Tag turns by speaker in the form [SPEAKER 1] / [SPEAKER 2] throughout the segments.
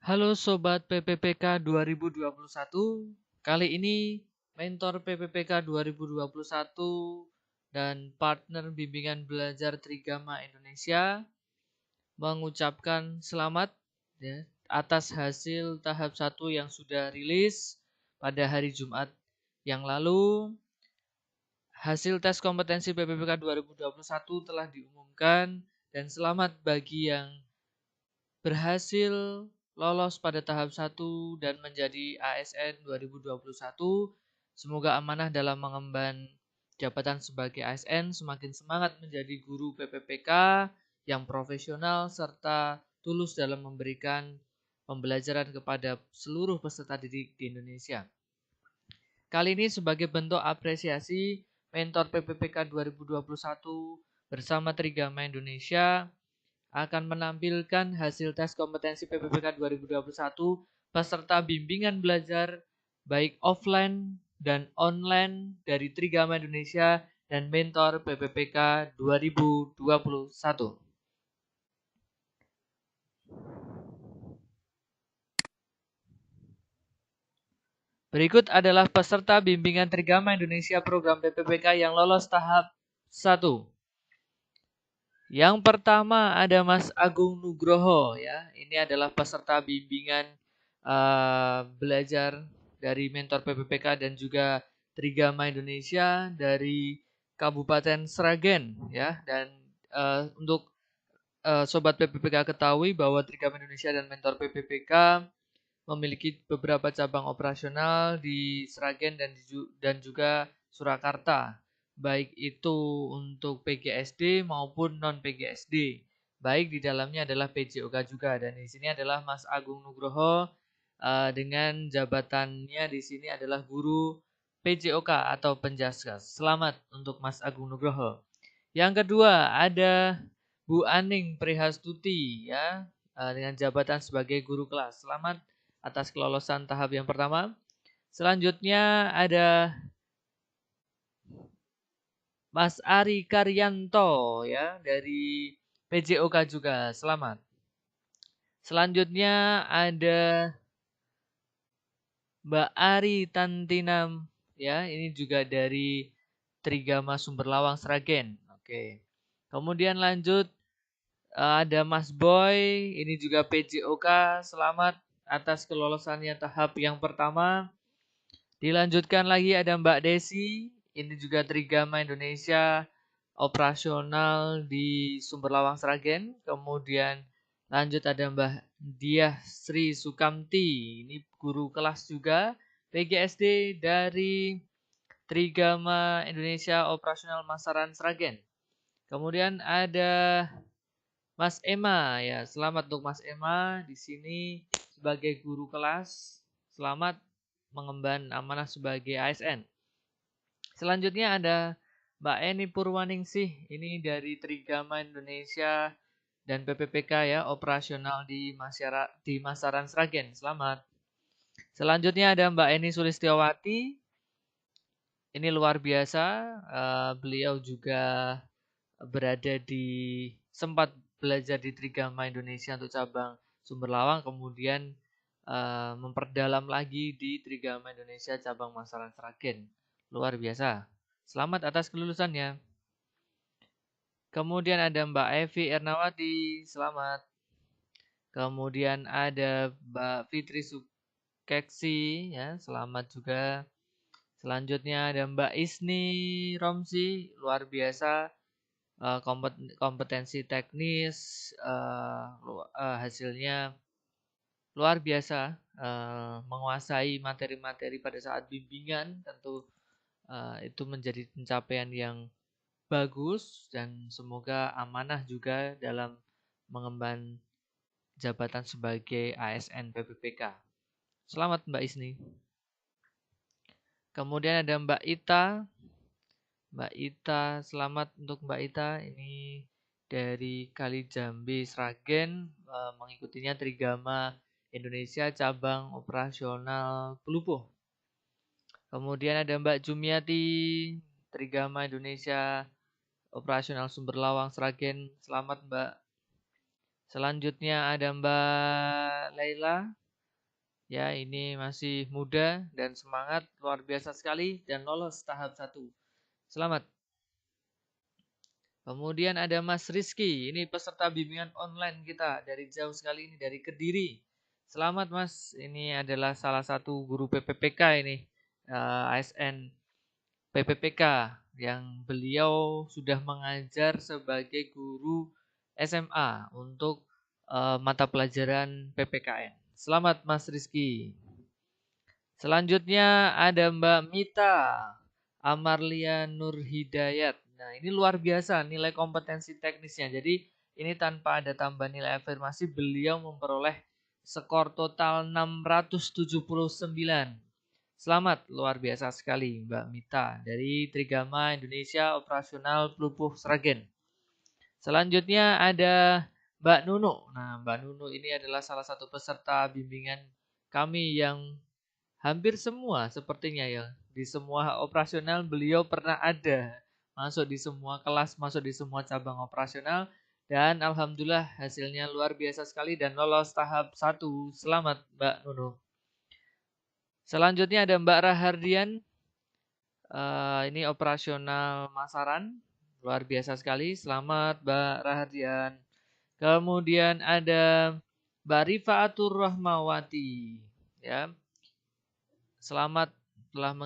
[SPEAKER 1] Halo Sobat PPPK 2021. Kali ini mentor PPPK 2021 dan partner bimbingan belajar Trigama Indonesia mengucapkan selamat ya, atas hasil tahap 1 yang sudah rilis pada hari Jumat yang lalu. Hasil tes kompetensi PPPK 2021 telah diumumkan dan selamat bagi yang berhasil lolos pada tahap 1 dan menjadi ASN 2021. Semoga amanah dalam mengemban jabatan sebagai ASN, semakin semangat menjadi guru PPPK yang profesional serta tulus dalam memberikan pembelajaran kepada seluruh peserta didik di Indonesia. Kali ini sebagai bentuk apresiasi, mentor PPPK 2021 bersama Trigama Indonesia akan menampilkan hasil tes kompetensi PPPK 2021 peserta bimbingan belajar baik offline dan online dari Trigama Indonesia dan mentor PPPK 2021. Berikut adalah peserta bimbingan Trigama Indonesia program PPPK yang lolos tahap 1. Yang pertama ada Mas Agung Nugroho ya. Ini adalah peserta bimbingan belajar dari mentor PPPK dan juga Trigama Indonesia dari Kabupaten Sragen ya. Dan untuk sobat PPPK ketahui bahwa Trigama Indonesia dan mentor PPPK memiliki beberapa cabang operasional di Sragen dan juga Surakarta, baik itu untuk PGSD maupun non PGSD. Baik di dalamnya adalah PJOK juga, dan di sini adalah Mas Agung Nugroho dengan jabatannya di sini adalah guru PJOK atau Penjaskas. Selamat untuk Mas Agung Nugroho. Yang kedua ada Bu Aning Prihastuti ya dengan jabatan sebagai guru kelas. Selamat atas kelolosan tahap yang pertama. Selanjutnya ada Mas Ari Karyanto ya dari PJOK juga. Selamat. Selanjutnya ada Mbak Ari Tantinam ya, ini juga dari Trigama Sumberlawang Sragen. Oke. Kemudian lanjut ada Mas Boy, ini juga PJOK. Selamat atas kelolosannya tahap yang pertama. Dilanjutkan lagi ada Mbak Desi, ini juga Trigama Indonesia operasional di Sumberlawang Sragen. Kemudian lanjut ada Mbak Diah Sri Sukamti, ini guru kelas juga PGSD dari Trigama Indonesia operasional Masaran Sragen. Kemudian ada Mas Emma ya, selamat untuk Mas Emma di sini sebagai guru kelas. Selamat mengemban amanah sebagai ASN. Selanjutnya ada Mbak Eni Purwaningsih, ini dari Trigama Indonesia dan PPPK ya, operasional di Masaran Sragen. Selamat. Selanjutnya ada Mbak Eni Sulistiawati. Ini luar biasa, beliau juga berada di sempat belajar di Trigama Indonesia untuk cabang Sumberlawang, kemudian memperdalam lagi di Trigama Indonesia cabang Masaran Sragen. Luar biasa. Selamat atas kelulusannya. Kemudian ada Mbak Evi Ernawati, selamat. Kemudian ada Mbak Fitri Sukeksi, ya, selamat juga. Selanjutnya ada Mbak Isni Romsi, luar biasa. Kompetensi teknis hasilnya luar biasa, menguasai materi-materi pada saat bimbingan, tentu itu menjadi pencapaian yang bagus dan semoga amanah juga dalam mengemban jabatan sebagai ASN PPPK. Selamat Mbak Isni. Kemudian ada Mbak Ita. Mbak Ita, selamat untuk Mbak Ita. Ini dari Kalijambi Sragen, mengikutinya Trigama Indonesia cabang operasional Pelupuh. Kemudian ada Mbak Jumiati, Trigama Indonesia operasional Sumberlawang Sragen. Selamat Mbak. Selanjutnya ada Mbak Laila. Ya, ini masih muda dan semangat, luar biasa sekali dan lolos tahap 1. Selamat. Kemudian ada Mas Rizky, ini peserta bimbingan online kita dari jauh sekali ini, dari Kediri. Selamat Mas, ini adalah salah satu guru PPPK ini, ASN PPPK, yang beliau sudah mengajar sebagai guru SMA untuk mata pelajaran PPKN. Selamat Mas Rizky. Selanjutnya ada Mbak Mita Amarlia Nur Hidayat. Nah, ini luar biasa nilai kompetensi teknisnya. Jadi, ini tanpa ada tambahan nilai afirmasi, beliau memperoleh skor total 679. Selamat, luar biasa sekali Mbak Mita dari Trigama Indonesia Operasional Pelupuh Sragen. Selanjutnya ada Mbak Nunu. Nah, Mbak Nunu ini adalah salah satu peserta bimbingan kami yang hampir semua sepertinya ya. Di semua operasional beliau pernah ada. Masuk di semua kelas, masuk di semua cabang operasional. Dan alhamdulillah hasilnya luar biasa sekali dan lolos tahap 1. Selamat Mbak Nunu. Selanjutnya ada Mbak Rahardian. Ini operasional Masaran. Luar biasa sekali. Selamat Mbak Rahardian. Kemudian ada Mbak Rifaatur Rahmawati. Ya. Selamat telah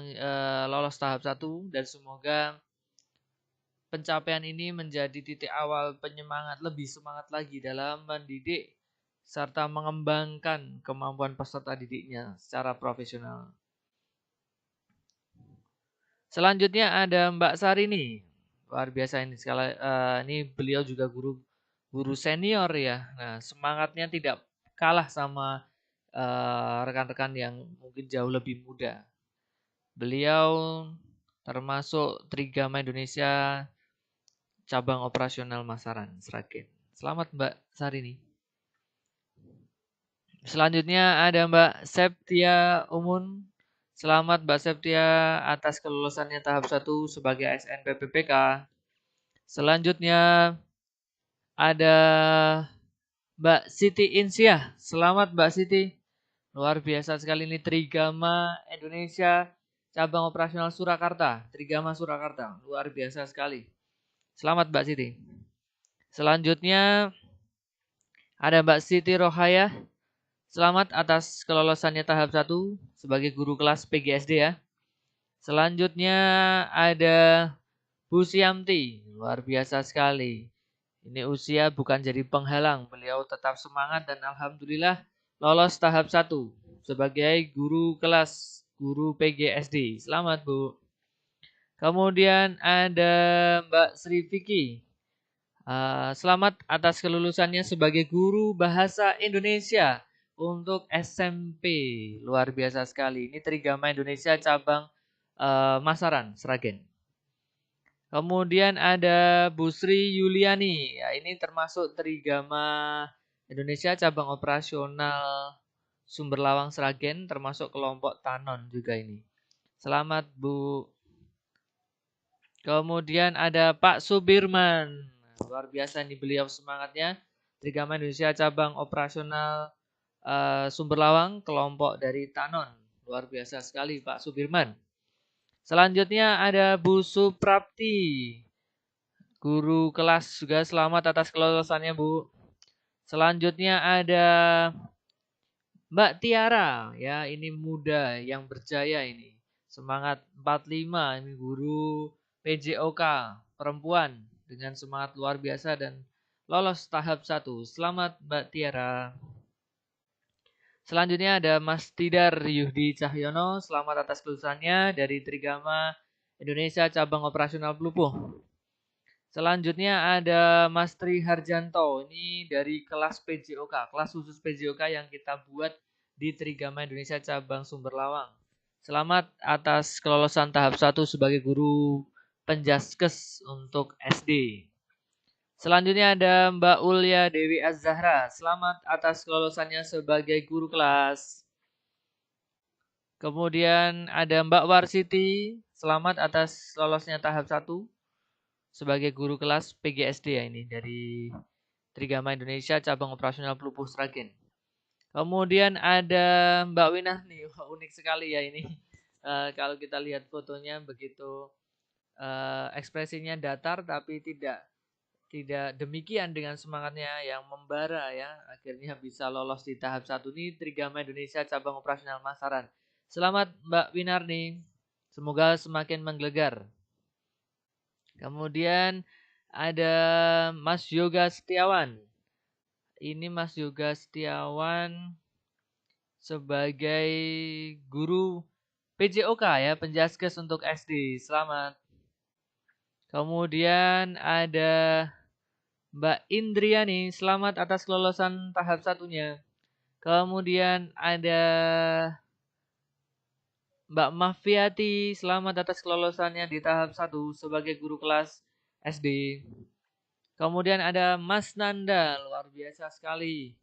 [SPEAKER 1] lolos tahap 1 dan semoga pencapaian ini menjadi titik awal penyemangat, lebih semangat lagi dalam mendidik serta mengembangkan kemampuan peserta didiknya secara profesional. Selanjutnya ada Mbak Sarini. Luar biasa ini sekali. Ini beliau juga guru senior ya. Nah, semangatnya tidak kalah sama rekan-rekan yang mungkin jauh lebih muda. Beliau termasuk Trigama Indonesia cabang operasional Masaran, Sragen. Selamat Mbak Sarini. Selanjutnya ada Mbak Septia Umun. Selamat Mbak Septia atas kelulusannya tahap 1 sebagai ASN PPPK. Selanjutnya ada Mbak Siti Insyah. Selamat Mbak Siti. Luar biasa sekali ini Trigama Indonesia cabang operasional Surakarta. Trigama Surakarta. Luar biasa sekali. Selamat Mbak Siti. Selanjutnya ada Mbak Siti Rohaya. Selamat atas kelolosannya tahap 1 sebagai guru kelas PGSD ya. Selanjutnya ada Bu Siamti. Luar biasa sekali. Ini usia bukan jadi penghalang. Beliau tetap semangat dan alhamdulillah lolos tahap 1 sebagai guru kelas guru PGSD. Selamat Bu. Kemudian ada Mbak Sri Vicky. Selamat atas kelulusannya sebagai guru bahasa Indonesia untuk SMP. Luar biasa sekali. Ini Trigama Indonesia cabang Masaran, Sragen. Kemudian ada Bu Sri Yuliani. Ya, ini termasuk Trigama Indonesia cabang operasional Sumberlawang Sragen, termasuk kelompok Tanon juga ini. Selamat Bu. Kemudian ada Pak Subirman. Luar biasa nih beliau semangatnya. Trigama Indonesia cabang operasional Sumberlawang, kelompok dari Tanon. Luar biasa sekali Pak Subirman. Selanjutnya ada Bu Suprapti. Guru kelas juga selamat atas kelulusannya Bu. Selanjutnya ada Mbak Tiara. Ya, ini muda yang berjaya ini. Semangat 45, ini guru PJOK perempuan dengan semangat luar biasa dan lolos tahap 1. Selamat Mbak Tiara. Selanjutnya ada Mas Tidar Yuhdi Cahyono. Selamat atas kelulusannya dari Trigama Indonesia cabang operasional Pelupuh. Selanjutnya ada Mas Tri Harjanto. Ini dari kelas PJOK, kelas khusus PJOK yang kita buat di Trigama Indonesia cabang Sumberlawang. Selamat atas kelolosan tahap 1 sebagai guru penjaskes untuk SD. Selanjutnya ada Mbak Ulya Dewi Az-Zahra. Selamat atas kelolosannya sebagai guru kelas. Kemudian ada Mbak Warsiti. Selamat atas lolosnya tahap 1 sebagai guru kelas PGSD ya ini dari Trigama Indonesia Cabang Operasional Pelupuh Sragen. Kemudian ada Mbak Winah nih, unik sekali ya ini. Kalau kita lihat fotonya begitu ekspresinya datar tapi tidak demikian dengan semangatnya yang membara ya. Akhirnya bisa lolos di tahap 1 nih Trigama Indonesia Cabang Operasional Masaran. Selamat Mbak Winarni. Semoga semakin menggelegar. Kemudian ada Mas Yoga Setiawan. Ini Mas Yoga Setiawan sebagai guru PJOK ya, Penjaskes untuk SD. Selamat. Kemudian ada Mbak Indriani, selamat atas kelolosan tahap 1-nya. Kemudian ada Mbak Mafiati, selamat atas kelolosannya di tahap 1 sebagai guru kelas SD. Kemudian ada Mas Nanda, luar biasa sekali.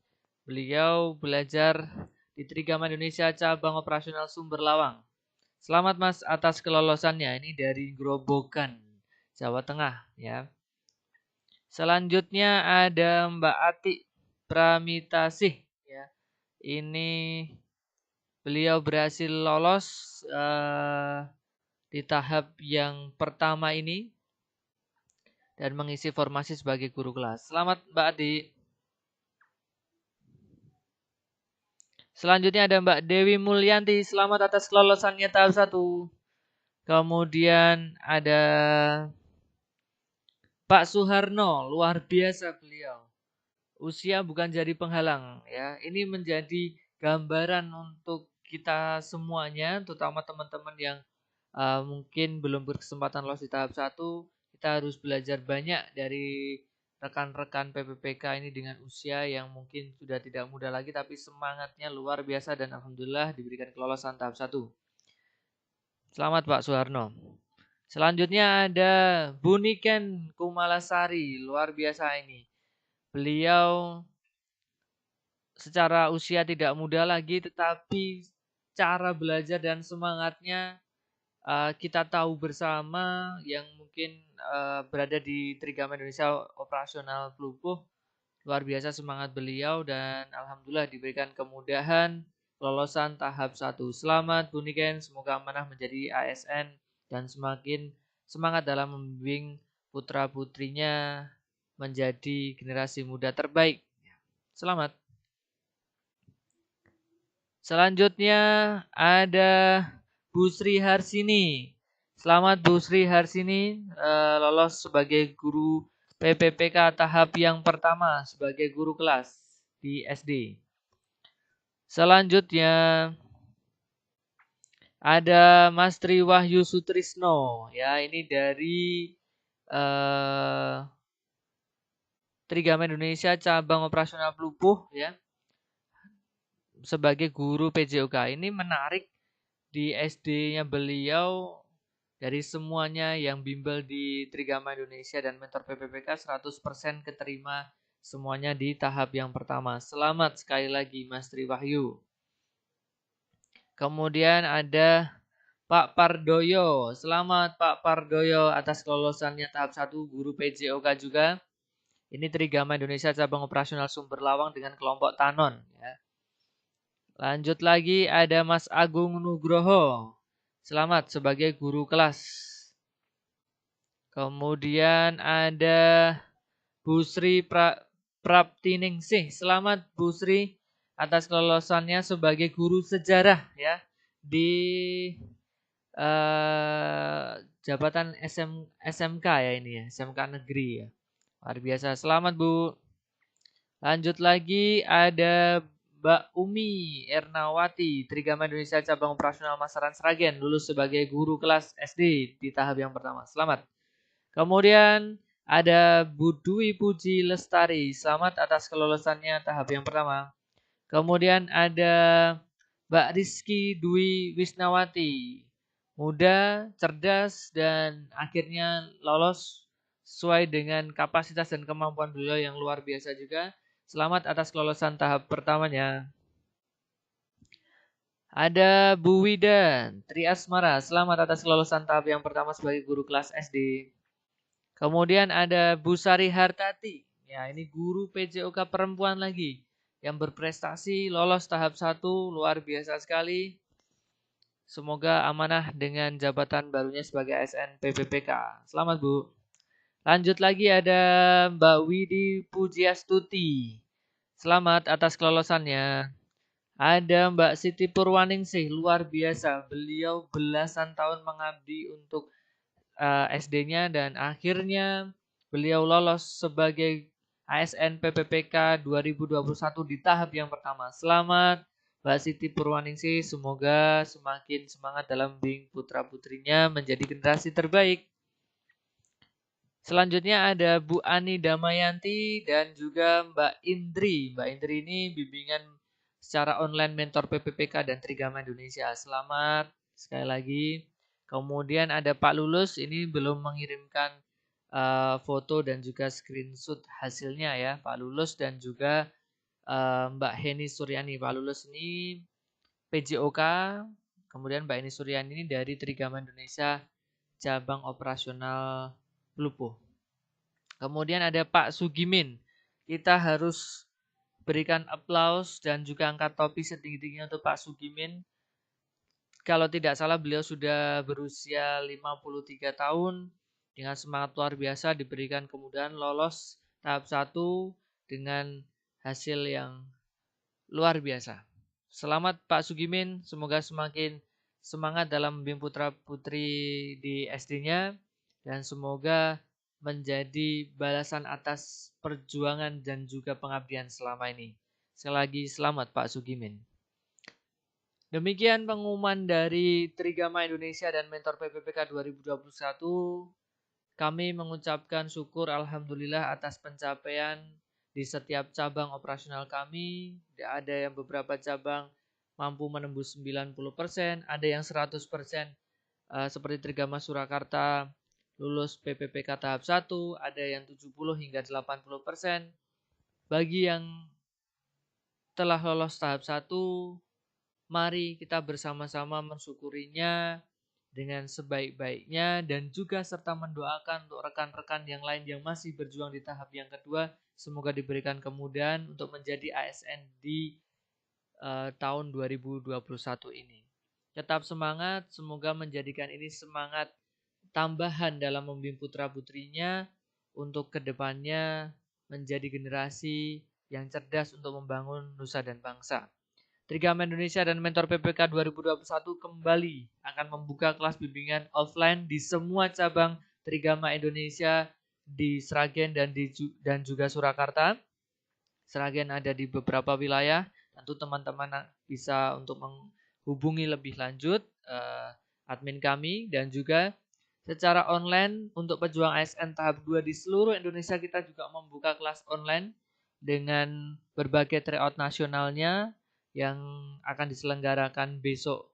[SPEAKER 1] Beliau belajar di Trigama Indonesia Cabang Operasional Sumber Lawang. Selamat Mas atas kelolosannya. Ini dari Grobogan, Jawa Tengah ya. Selanjutnya ada Mbak Ati Pramitasih ya. Ini beliau berhasil lolos di tahap yang pertama ini dan mengisi formasi sebagai guru kelas. Selamat Mbak Ati. Selanjutnya ada Mbak Dewi Mulyanti, selamat atas kelolosannya tahap 1. Kemudian ada Pak Suharno, luar biasa beliau. Usia bukan jadi penghalang ya. Ini menjadi gambaran untuk kita semuanya, terutama teman-teman yang mungkin belum berkesempatan lolos di tahap 1. Kita harus belajar banyak dari rekan-rekan PPPK ini dengan usia yang mungkin sudah tidak muda lagi, tapi semangatnya luar biasa dan alhamdulillah diberikan kelolosan tahap 1. Selamat Pak Suharno. Selanjutnya ada Bu Niken Kumalasari, luar biasa ini. Beliau secara usia tidak muda lagi, tetapi cara belajar dan semangatnya kita tahu bersama yang mungkin berada di Trigama Indonesia Operasional Pelupuh. Luar biasa semangat beliau dan alhamdulillah diberikan kemudahan kelolosan tahap 1. Selamat Bu Niken, semoga amanah menjadi ASN dan semakin semangat dalam membimbing putra-putrinya menjadi generasi muda terbaik. Selamat. Selanjutnya ada Bu Sri Harsini. Selamat Bu Sri Harsini lolos sebagai guru PPPK tahap yang pertama sebagai guru kelas di SD. Selanjutnya ada Mas Tri Wahyu Sutrisno. Ya, ini dari Trigama Indonesia Cabang Operasional Pelupuh ya. Sebagai guru PJOK. Ini menarik, di SD-nya beliau dari semuanya yang bimbel di Trigama Indonesia dan mentor PPPK 100% keterima semuanya di tahap yang pertama. Selamat sekali lagi Mas Tri Wahyu. Kemudian ada Pak Pardoyo. Selamat Pak Pardoyo atas kelolosannya tahap 1 guru PJOK juga. Ini Trigama Indonesia Cabang Operasional Sumber Lawang dengan kelompok Tanon ya. Lanjut lagi ada Mas Agung Nugroho. Selamat sebagai guru kelas. Kemudian ada Bu Sri Praptiningsih. Selamat Bu Sri atas kelolosannya sebagai guru sejarah ya di jabatan SMK ya ini ya, SMK negeri ya. Luar biasa. Selamat Bu. Lanjut lagi ada Mbak Umi Ernawati, Trigama Indonesia Cabang Operasional Masaran Sragen, lulus sebagai guru kelas SD di tahap yang pertama. Selamat. Kemudian ada Bu Dwi Puji Lestari, selamat atas kelolosannya tahap yang pertama. Kemudian ada Mbak Rizky Dwi Wisnawati, muda, cerdas, dan akhirnya lolos sesuai dengan kapasitas dan kemampuan beliau yang luar biasa juga. Selamat atas kelolosan tahap pertamanya. Ada Bu Wida Tri Asmara, selamat atas kelolosan tahap yang pertama sebagai guru kelas SD. Kemudian ada Bu Sari Hartati, Ya, ini guru PJOK perempuan lagi yang berprestasi lolos tahap 1, luar biasa sekali. Semoga amanah dengan jabatan barunya sebagai ASN PPPK. Selamat Bu. Lanjut lagi ada Mbak Widi Pujiastuti. Selamat atas kelolosannya. Ada Mbak Siti Purwaningsih, luar biasa. Beliau belasan tahun mengabdi untuk SD-nya dan akhirnya beliau lolos sebagai ASN PPPK 2021 di tahap yang pertama. Selamat Mbak Siti Purwaningsih, semoga semakin semangat dalam membimbing putra-putrinya menjadi generasi terbaik. Selanjutnya ada Bu Ani Damayanti dan juga Mbak Indri. Mbak Indri ini bimbingan secara online mentor PPPK dan Trigama Indonesia. Selamat sekali lagi. Kemudian ada Pak Lulus, ini belum mengirimkan foto dan juga screenshot hasilnya ya. Pak Lulus dan juga Mbak Heni Suryani. Pak Lulus ini PJOK, kemudian Mbak Heni Suryani ini dari Trigama Indonesia cabang operasional Lupuh. Kemudian ada Pak Sugimin. Kita harus berikan aplaus dan juga angkat topi setinggi-tingginya untuk Pak Sugimin. Kalau tidak salah beliau sudah berusia 53 tahun. Dengan semangat luar biasa diberikan kemudahan lolos tahap 1 dengan hasil yang luar biasa. Selamat Pak Sugimin, semoga semakin semangat dalam membimbing putra-putri di SD-nya dan semoga menjadi balasan atas perjuangan dan juga pengabdian selama ini. Sekali lagi selamat Pak Sugimin. Demikian pengumuman dari Trigama Indonesia dan Mentor PPPK 2021. Kami mengucapkan syukur alhamdulillah atas pencapaian di setiap cabang operasional kami. Ada yang beberapa cabang mampu menembus 90%, ada yang 100%, seperti Trigama Surakarta lulus PPPK tahap 1, ada yang 70 hingga 80%. Bagi yang telah lolos tahap 1, mari kita bersama-sama mensyukurinya dengan sebaik-baiknya dan juga serta mendoakan untuk rekan-rekan yang lain yang masih berjuang di tahap yang kedua, semoga diberikan kemudahan untuk menjadi ASN di tahun 2021 ini. Tetap semangat, semoga menjadikan ini semangat tambahan dalam membimbing putra-putrinya untuk kedepannya menjadi generasi yang cerdas untuk membangun nusa dan bangsa. Trigama Indonesia dan Mentor PPK 2021 kembali akan membuka kelas bimbingan offline di semua cabang Trigama Indonesia di Sragen dan juga Surakarta. Sragen ada di beberapa wilayah, tentu teman-teman bisa untuk menghubungi lebih lanjut admin kami dan juga secara online untuk pejuang ASN tahap 2 di seluruh Indonesia kita juga membuka kelas online dengan berbagai tryout nasionalnya yang akan diselenggarakan besok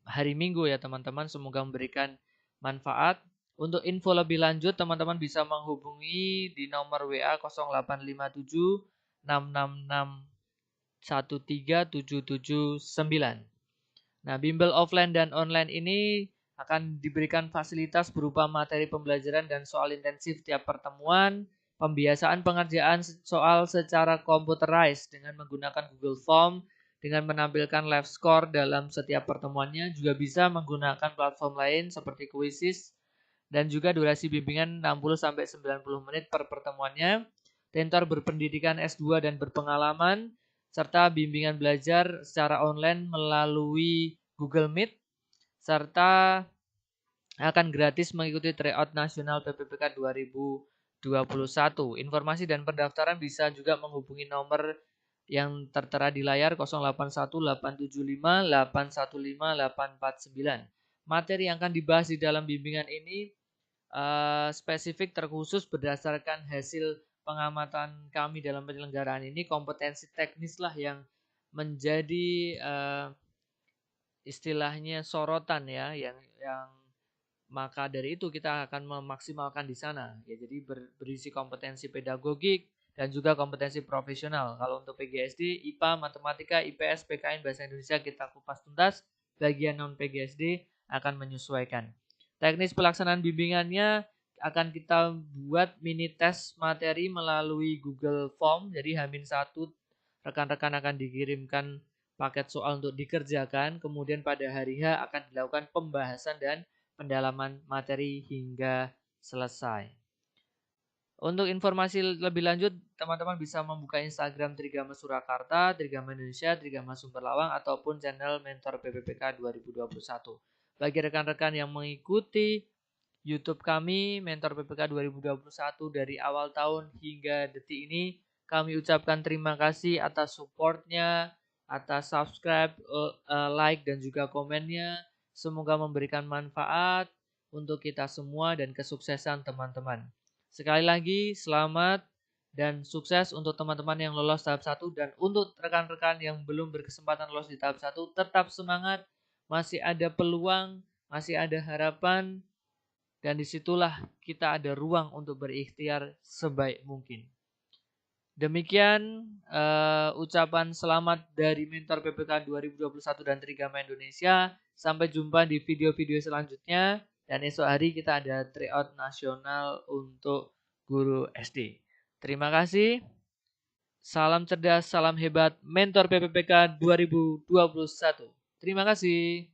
[SPEAKER 1] hari Minggu ya teman-teman. Semoga memberikan manfaat. Untuk info lebih lanjut teman-teman bisa menghubungi di nomor WA 0857 666 13779. Nah, bimbel offline dan online ini akan diberikan fasilitas berupa materi pembelajaran dan soal intensif tiap pertemuan, pembiasaan pengerjaan soal secara computerized dengan menggunakan Google Form, dengan menampilkan live score dalam setiap pertemuannya, juga bisa menggunakan platform lain seperti Quizzes, dan juga durasi bimbingan 60-90 menit per pertemuannya. Tentor berpendidikan S2 dan berpengalaman, serta bimbingan belajar secara online melalui Google Meet, serta akan gratis mengikuti tryout nasional PPPK 2021. Informasi dan pendaftaran bisa juga menghubungi nomor yang tertera di layar 081875815849. Materi yang akan dibahas di dalam bimbingan ini spesifik terkhusus berdasarkan hasil pengamatan kami dalam penyelenggaraan ini. Kompetensi teknis lah yang menjadi istilahnya sorotan ya, yang maka dari itu kita akan memaksimalkan di sana ya. Jadi berisi kompetensi pedagogik dan juga kompetensi profesional. Kalau untuk PGSD, IPA, matematika, IPS, PKN, bahasa Indonesia kita kupas tuntas. Bagian non PGSD akan menyesuaikan. Teknis pelaksanaan bimbingannya akan kita buat mini tes materi melalui Google Form. Jadi H-1 rekan-rekan akan dikirimkan paket soal untuk dikerjakan. Kemudian pada hari H akan dilakukan pembahasan dan pendalaman materi hingga selesai. Untuk informasi lebih lanjut, teman-teman bisa membuka Instagram Trigama Surakarta, Trigama Indonesia, Trigama Sumberlawang, ataupun channel Mentor PPPK 2021. Bagi rekan-rekan yang mengikuti YouTube kami, Mentor PPK 2021 dari awal tahun hingga detik ini, kami ucapkan terima kasih atas supportnya, atas subscribe, like, dan juga komennya. Semoga memberikan manfaat untuk kita semua dan kesuksesan teman-teman. Sekali lagi, selamat dan sukses untuk teman-teman yang lolos tahap 1. Dan untuk rekan-rekan yang belum berkesempatan lolos di tahap 1, tetap semangat, masih ada peluang, masih ada harapan, dan disitulah kita ada ruang untuk berikhtiar sebaik mungkin. Demikian ucapan selamat dari Mentor PPK 2021 dan Trigama Indonesia. Sampai jumpa di video-video selanjutnya. Dan esok hari kita ada tryout nasional untuk guru SD. Terima kasih. Salam cerdas, salam hebat, Mentor PPPK 2021. Terima kasih.